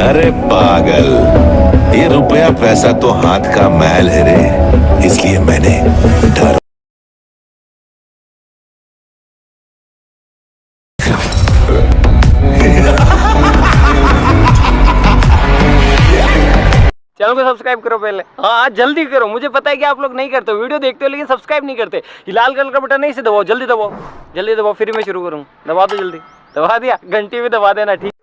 अरे पागल, ये रुपया पैसा तो हाथ का मैल है रे, इसलिए मैंने डर चैनल को सब्सक्राइब करो पहले। हाँ जल्दी करो, मुझे पता है कि आप लोग नहीं करते, वीडियो देखते हो लेकिन सब्सक्राइब नहीं करते। ये लाल कलर का बटन नहीं से दबाओ, जल्दी दबाओ, जल्दी दबाओ, फिर मैं शुरू करूँ। दबा दो जल्दी, दबा दिया, घंटी भी दबा देना, ठीक।